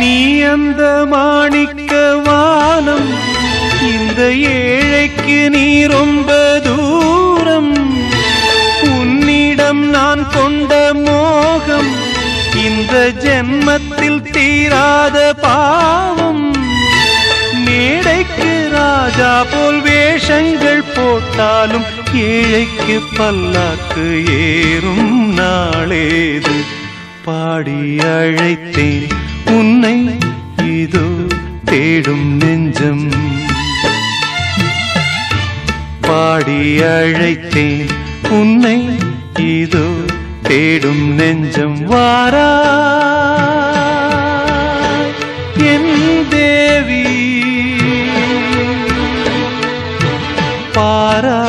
நீ அந்த மாணிக்க வானம், இந்த ஏழைக்கு நீ ரொம்ப தூரம். உன்னிடம் நான் கொண்ட மோகம் இந்த ஜென்மத்தில் தீராத பாவம். மேடைக்கு ராஜா போல் வேஷங்கள் போட்டாலும் ஏழைக்கு பல்லாக்கு ஏறும் நாளேது. பாடி அழைத்தேன் உன்னை, இதோ தேடும் நெஞ்சம். பாடி அழைத்தேன் உன்னை, இதோ தேடும் நெஞ்சம். வாரா என் தேவி, பாரா